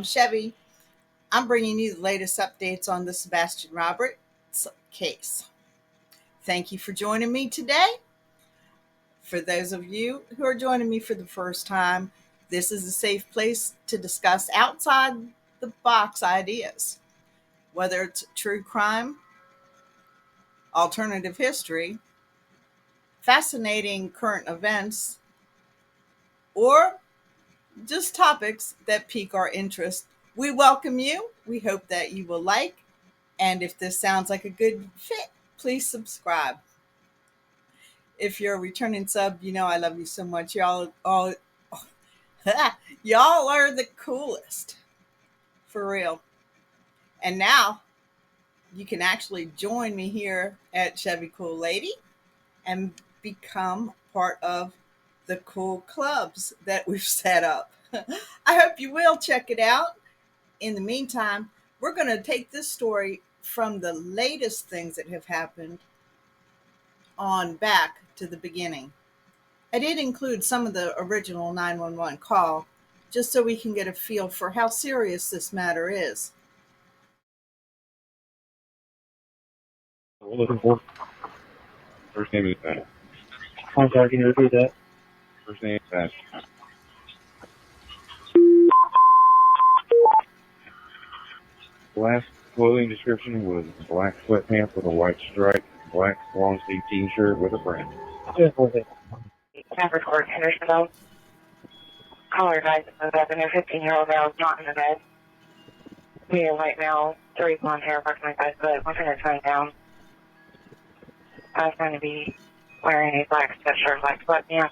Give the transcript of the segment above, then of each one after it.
Chevy. I'm bringing you the latest updates on the Sebastian Roberts case. Thank you for joining me today. For those of you who are joining me for the first time, this is a safe place to discuss outside the box ideas, whether it's true crime, alternative history, fascinating current events, or just topics that pique our interest. We welcome you. We hope that you will like. And if this sounds like a good fit, please subscribe. If you're a returning sub, you know I love you so much. Y'all are the coolest. For real. And now you can actually join me here at Chevy Cool Lady and become part of the cool clubs that we've set up. I hope you will check it out. In the meantime, we're going to take this story from the latest things that have happened on back to the beginning. I did include some of the original 911 call just so we can get a feel for how serious this matter is. We're looking for. First name is Sebastian. I'm sorry, can you repeat that? First name is Sebastian. The last clothing description was black sweatpants with a white stripe, black long sleeve t-shirt with a print. Just one second. Number 4, Hendersonville. Caller advised that the 15-year-old male is not in the bed. Medium white male, 30 blonde hair, approximately 5 foot, one finger going down. I was going to be wearing a black sweatshirt, black sweatpants.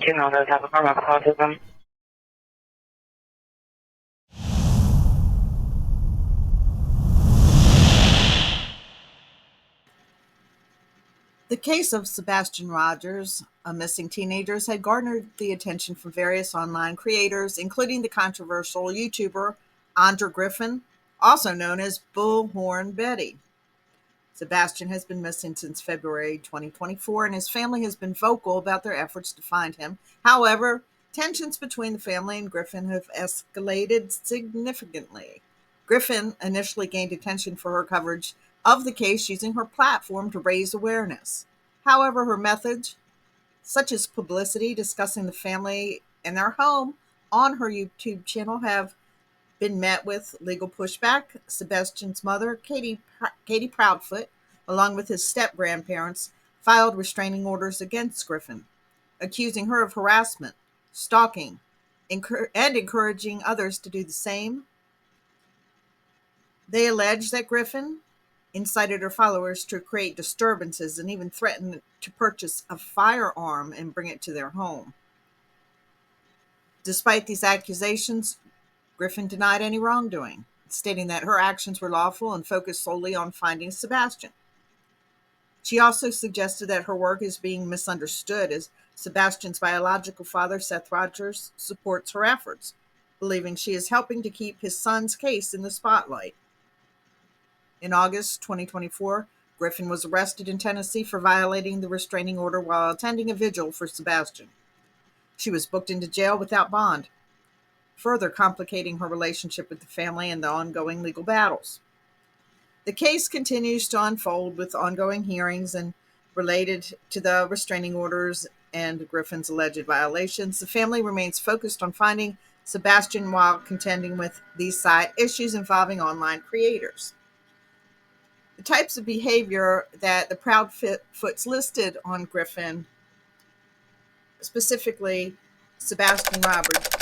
Juvenile does have a form of autism. The case of Sebastian Rogers, a missing teenager, had garnered the attention from various online creators, including the controversial YouTuber Andrew Griffin, also known as Bullhorn Betty. Sebastian has been missing since February 2024, and his family has been vocal about their efforts to find him. However, tensions between the family and Griffin have escalated significantly. Griffin initially gained attention for her coverage of the case using her platform to raise awareness. However, her methods, such as publicity discussing the family and their home on her YouTube channel, have been met with legal pushback. Sebastian's mother, Katie Proudfoot, along with his step-grandparents, filed restraining orders against Griffin, accusing her of harassment, stalking, and encouraging others to do the same. They allege that Griffin incited her followers to create disturbances and even threatened to purchase a firearm and bring it to their home. Despite these accusations, Griffin denied any wrongdoing, stating that her actions were lawful and focused solely on finding Sebastian. She also suggested that her work is being misunderstood, as Sebastian's biological father, Seth Rogers, supports her efforts, believing she is helping to keep his son's case in the spotlight. In August 2024, Griffin was arrested in Tennessee for violating the restraining order while attending a vigil for Sebastian. She was booked into jail without bond, further complicating her relationship with the family and the ongoing legal battles. The case continues to unfold with ongoing hearings and related to the restraining orders and Griffin's alleged violations. The family remains focused on finding Sebastian while contending with these side issues involving online creators. The types of behavior that the Proudfoots listed on Griffin, specifically Sebastian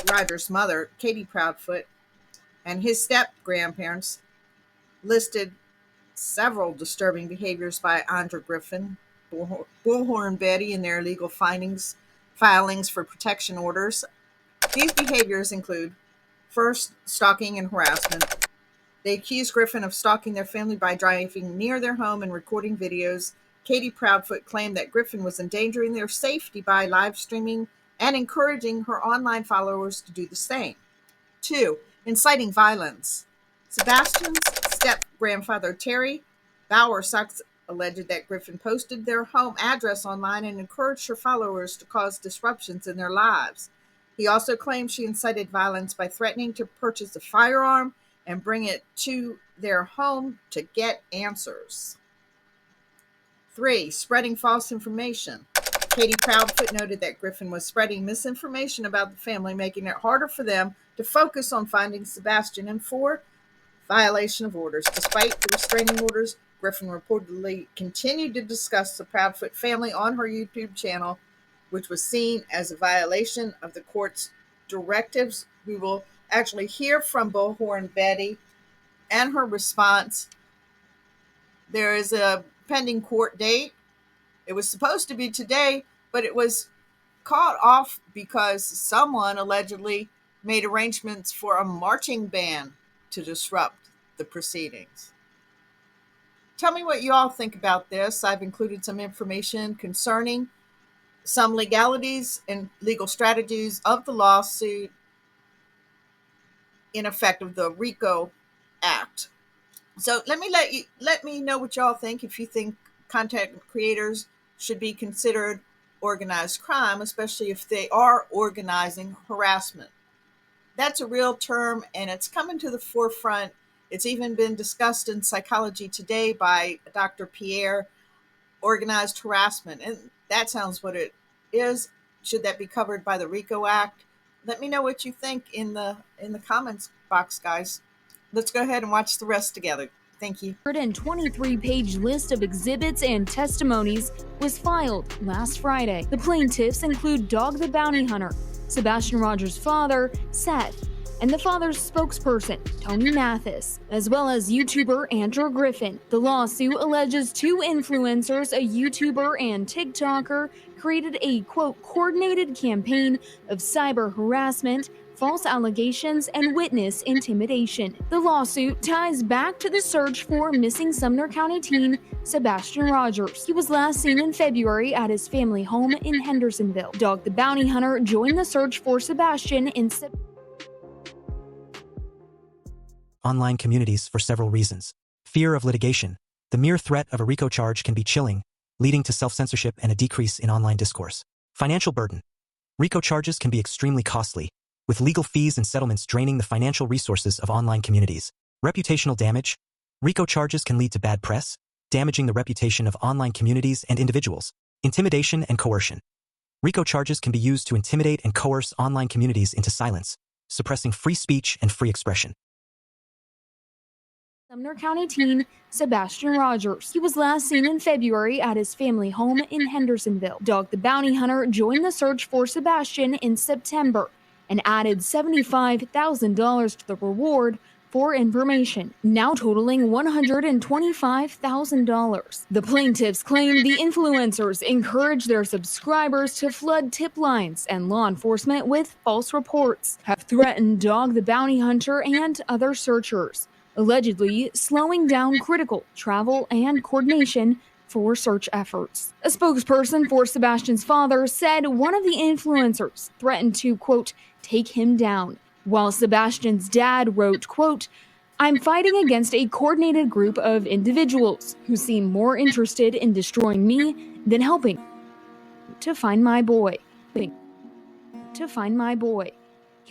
Rogers' mother, Katie Proudfoot, and his step-grandparents, listed several disturbing behaviors by Andrew Griffin, Bullhorn Betty, in their legal filings for protection orders. These behaviors include, first, stalking and harassment. They accused Griffin of stalking their family by driving near their home and recording videos. Katie Proudfoot claimed that Griffin was endangering their safety by live streaming and encouraging her online followers to do the same. 2. Inciting violence. Sebastian's step-grandfather, Terry Bowersox, alleged that Griffin posted their home address online and encouraged her followers to cause disruptions in their lives. He also claimed she incited violence by threatening to purchase a firearm and bring it to their home to get answers. 3. Spreading false information. Katie Proudfoot noted that Griffin was spreading misinformation about the family, making it harder for them to focus on finding Sebastian. And 4. Violation of orders. Despite the restraining orders, Griffin reportedly continued to discuss the Proudfoot family on her YouTube channel, which was seen as a violation of the court's directives. We will actually hear from Bullhorn Betty and her response. There is a pending court date. It was supposed to be today, but it was called off because someone allegedly made arrangements for a marching band to disrupt the proceedings. Tell me what you all think about this. I've included some information concerning some legalities and legal strategies of the lawsuit in effect of the RICO Act. So let me know what y'all think. If you think content creators should be considered organized crime, especially if they are organizing harassment. That's a real term, and it's coming to the forefront. It's even been discussed in Psychology Today by Dr. Pierre, organized harassment. And that sounds what it is. Should that be covered by the RICO Act? Let me know what you think in the comments box, guys. Let's go ahead and watch the rest together. Thank you. 123-page list of exhibits and testimonies was filed last Friday. The plaintiffs include Dog the Bounty Hunter, Sebastian Rogers' father, Seth, and the father's spokesperson, Tony Mathis, as well as YouTuber Andrew Griffin. The lawsuit alleges 2 influencers, a YouTuber and TikToker, created a, quote, coordinated campaign of cyber harassment, false allegations, and witness intimidation. The lawsuit ties back to the search for missing Sumner County teen Sebastian Rogers. He was last seen in February at his family home in Hendersonville. Dog the Bounty Hunter joined the search for Sebastian in September. Online communities for several reasons. Fear of litigation. The mere threat of a RICO charge can be chilling, leading to self-censorship and a decrease in online discourse. Financial burden. RICO charges can be extremely costly, with legal fees and settlements draining the financial resources of online communities. Reputational damage. RICO charges can lead to bad press, damaging the reputation of online communities and individuals. Intimidation and coercion. RICO charges can be used to intimidate and coerce online communities into silence, suppressing free speech and free expression. Sumner County teen Sebastian Rogers. He was last seen in February at his family home in Hendersonville. Dog the Bounty Hunter joined the search for Sebastian in September and added $75,000 to the reward for information, now totaling $125,000. The plaintiffs claim the influencers encouraged their subscribers to flood tip lines, and law enforcement with false reports have threatened Dog the Bounty Hunter and other searchers, allegedly slowing down critical travel and coordination for search efforts. A spokesperson for Sebastian's father said one of the influencers threatened to, quote, take him down, while Sebastian's dad wrote, quote, I'm fighting against a coordinated group of individuals who seem more interested in destroying me than helping to find my boy. He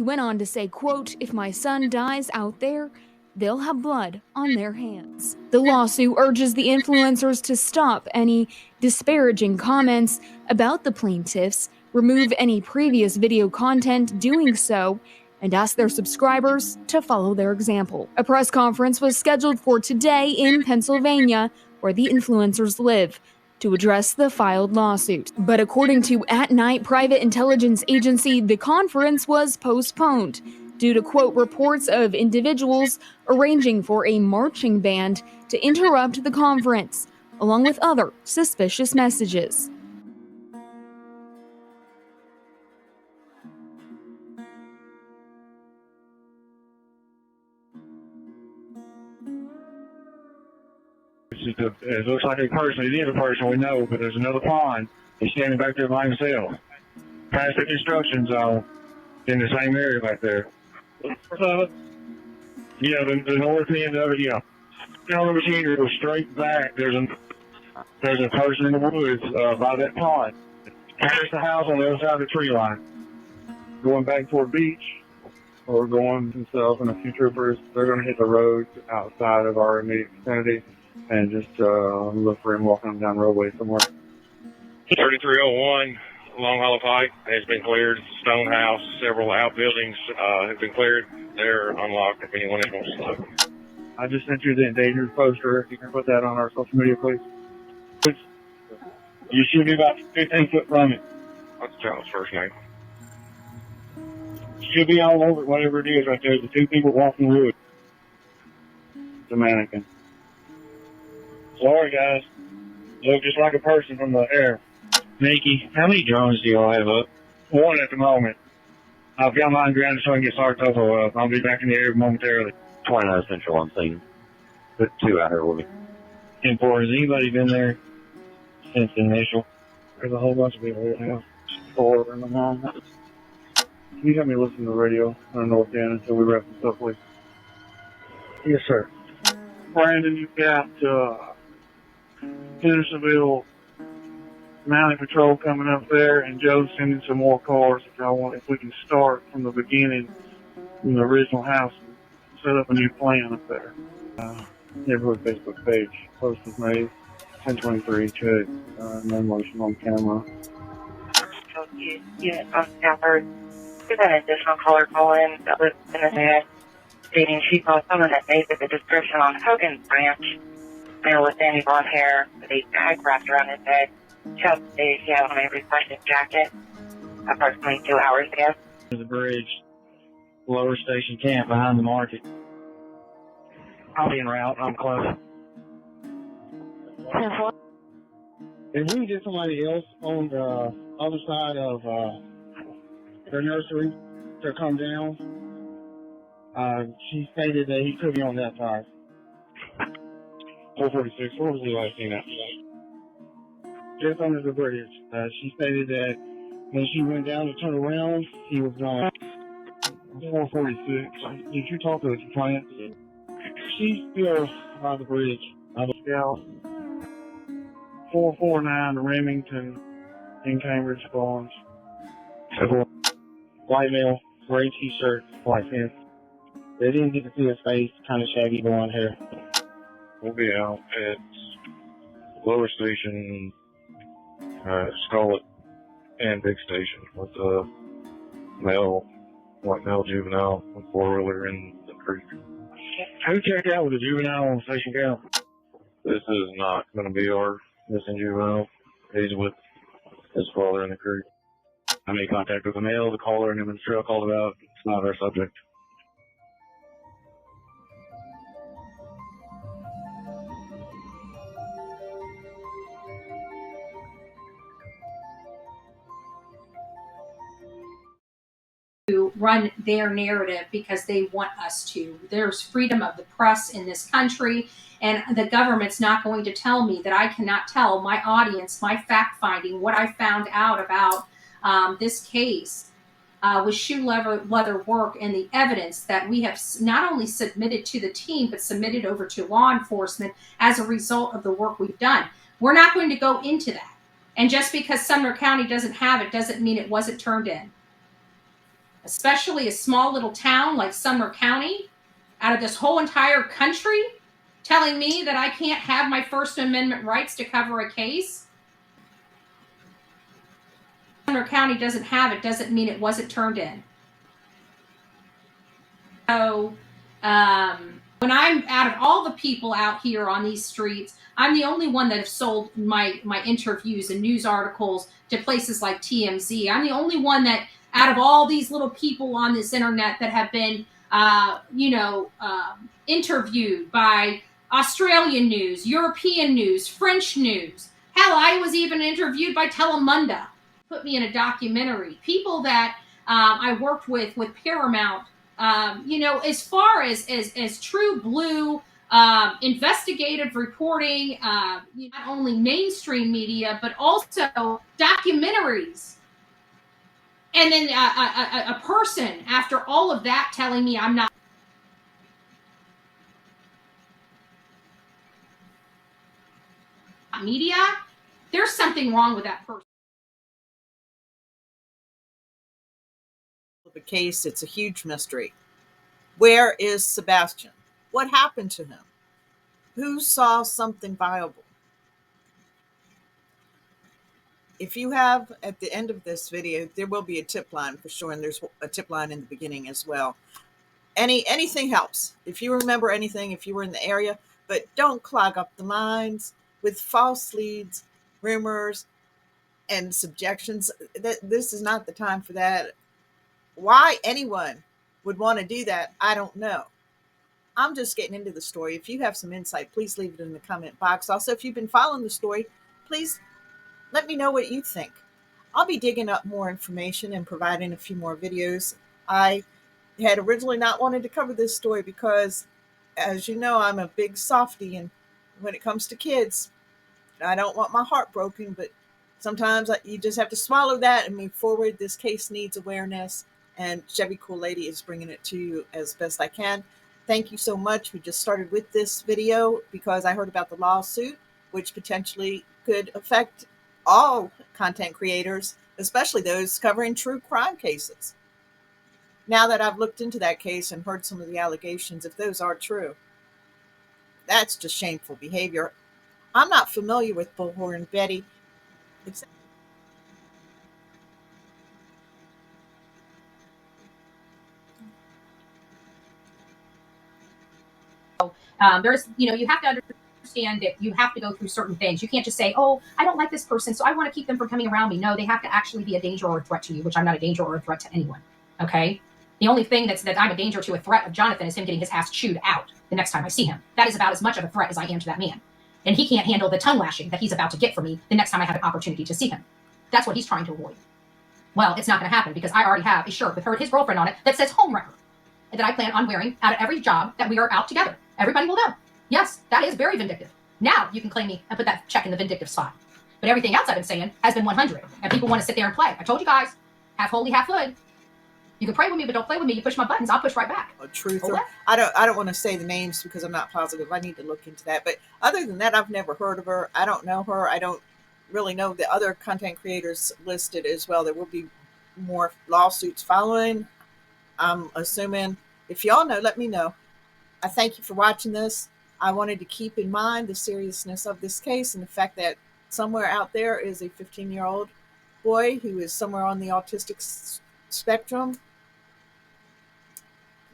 went on to say, quote, if my son dies out there, they'll have blood on their hands. The lawsuit urges the influencers to stop any disparaging comments about the plaintiffs, remove any previous video content doing so, and ask their subscribers to follow their example. A press conference was scheduled for today in Pennsylvania, where the influencers live, to address the filed lawsuit. But according to At Night Private Intelligence Agency, the conference was postponed due to, quote, reports of individuals arranging for a marching band to interrupt the conference, along with other suspicious messages. It looks like a person. It is a person we know, but there's another pond. He's standing back there by himself. Past the construction zone in the same area back there. The north end of it, yeah. Down the machinery goes straight back. There's a person in the woods by that pond. Past the house on the other side of the tree line. going back toward beach or going themselves and a few troopers. They're going to hit the roads outside of our immediate vicinity and just look for him walking down the roadway somewhere. 3301 Long Hollow Pike has been cleared. Stone House, several outbuildings have been cleared. They're unlocked if anyone else wants to look. I just sent you the endangered poster. If you can put that on our social media, please. You should be about 15 foot from it. What's the child's first name? Should be all over it, whatever it is right there. The two people walking through it. It's a mannequin. Sorry, guys. Look just like a person from the air. Nikki, how many drones do y'all have up? One at the moment. I've got mine grounded so I can get Sartopo up. I'll be back in the air momentarily. 29 Central on scene. Put 2 out here with me. 10-4, has anybody been there since the initial? There's a whole bunch of people right now. 4 in the mom. Can you help me listen to the radio on the north end until we wrap this up, please? Yes, sir. Brandon, you've got Hendersonville Mounted Patrol coming up there, and Joe's sending some more cars if we can start from the beginning, from the original house, and set up a new plan up there. Neighborhood Facebook page. Post was made. 1023 check. No motion on camera. Unit on Stafford. There's an additional caller call in that was in the net stating she saw someone that made the description on Hogan's Branch. Male with sandy blonde hair with a bag wrapped around his head. Child stated he had on a reflective jacket approximately 2 hours ago. There's a bridge. Lower station camp behind the market. I'll be en route. I'm close. Did we get somebody else on the other side of their nursery to come down? She stated that he could be on that side. 446, where was he last seen at? Just under the bridge. She stated that when she went down to turn around, he was gone. 446. Did you talk to the client? She's still by the bridge. Scout 449 Remington in Cambridge Farms. White male, gray t-shirt, white pants. They didn't get to see his face, kind of shaggy blonde hair. We'll be out at Lower Station, Scarlet, and Big Station with a white male juvenile with 4-wheeler in the creek. Who checked out with the juvenile on Station Gal? This is not going to be our missing juvenile. He's with his father in the creek. I made contact with the male, the caller, and him and the trail called about. It's not our subject. To run their narrative because they want us to. There's freedom of the press in this country, and the government's not going to tell me that I cannot tell my audience, my fact-finding, what I found out about this case with shoe leather work and the evidence that we have not only submitted to the team, but submitted over to law enforcement as a result of the work we've done. We're not going to go into that. And just because Sumner County doesn't have it doesn't mean it wasn't turned in. Especially a small little town like Sumner County, out of this whole entire country, telling me that I can't have my First Amendment rights to cover a case. Sumner County doesn't have it doesn't mean it wasn't turned in. So when I'm out of all the people out here on these streets, I'm the only one that have sold my interviews and news articles to places like TMZ. I'm the only one that out of all these little people on this internet that have been, interviewed by Australian news, European news, French news. Hell, I was even interviewed by Telemundo. Put me in a documentary. People that I worked with Paramount, as far as true blue investigative reporting, not only mainstream media, but also documentaries. And then a person, after all of that, telling me I'm not media, there's something wrong with that person. the case. It's a huge mystery. Where is Sebastian? What happened to him? Who saw something viable? If you have, at the end of this video, there will be a tip line for sure, and there's a tip line in the beginning as well. Anything helps. If you remember anything, if you were in the area, but don't clog up the minds with false leads, rumors, and subjections. This is not the time for that. Why anyone would want to do that, I don't know. I'm just getting into the story. If you have some insight, please leave it in the comment box. Also, if you've been following the story, please let me know what you think. I'll be digging up more information and providing a few more videos. I had originally not wanted to cover this story because, as you know, I'm a big softie, and when it comes to kids, I don't want my heart broken, but sometimes you just have to swallow that and move forward. This case needs awareness, and Chevy Cool Lady is bringing it to you as best I can. Thank you so much. We just started with this video because I heard about the lawsuit, which potentially could affect all content creators, especially those covering true crime cases. Now that I've looked into that case and heard some of the allegations, if those are true, that's just shameful behavior. I'm not familiar with Bullhorn Betty. There's, you have to understand that you have to go through certain things. You can't just say, oh, I don't like this person, so I want to keep them from coming around me. No, they have to actually be a danger or a threat to you, which I'm not a danger or a threat to anyone. Okay? The only thing that I'm a danger to, a threat of Jonathan, is him getting his ass chewed out the next time I see him. That is about as much of a threat as I am to that man. And he can't handle the tongue lashing that he's about to get from me the next time I have an opportunity to see him. That's what he's trying to avoid. Well, it's not going to happen because I already have a shirt with his girlfriend on it that says homewrecker, that I plan on wearing out of every job that we are out together. Everybody will know. Yes, that is very vindictive. Now you can claim me and put that check in the vindictive spot. But everything else I've been saying has been 100. And people want to sit there and play. I told you guys, half holy, half hood. You can pray with me, but don't play with me. You push my buttons, I'll push right back. A truther. I don't want to say the names because I'm not positive. I need to look into that. But other than that, I've never heard of her. I don't know her. I don't really know the other content creators listed as well. There will be more lawsuits following, I'm assuming. If y'all know, let me know. I thank you for watching this. I wanted to keep in mind the seriousness of this case and the fact that somewhere out there is a 15-year-old boy who is somewhere on the autistic spectrum.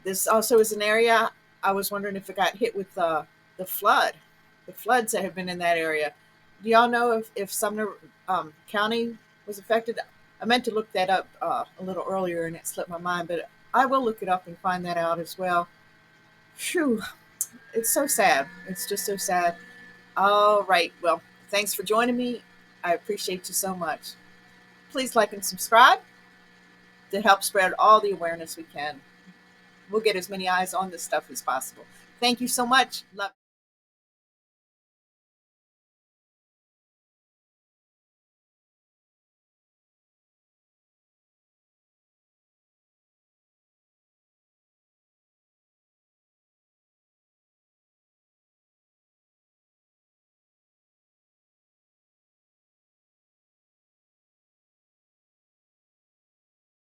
This also is an area, I was wondering if it got hit with the floods that have been in that area. Do y'all know if Sumner County was affected? I meant to look that up a little earlier and it slipped my mind, but I will look it up and find that out as well. Phew, it's so sad. It's just so sad. All right, well, thanks for joining me. I appreciate you so much. Please like and subscribe to help spread all the awareness we can. We'll get as many eyes on this stuff as possible. Thank you so much. Love.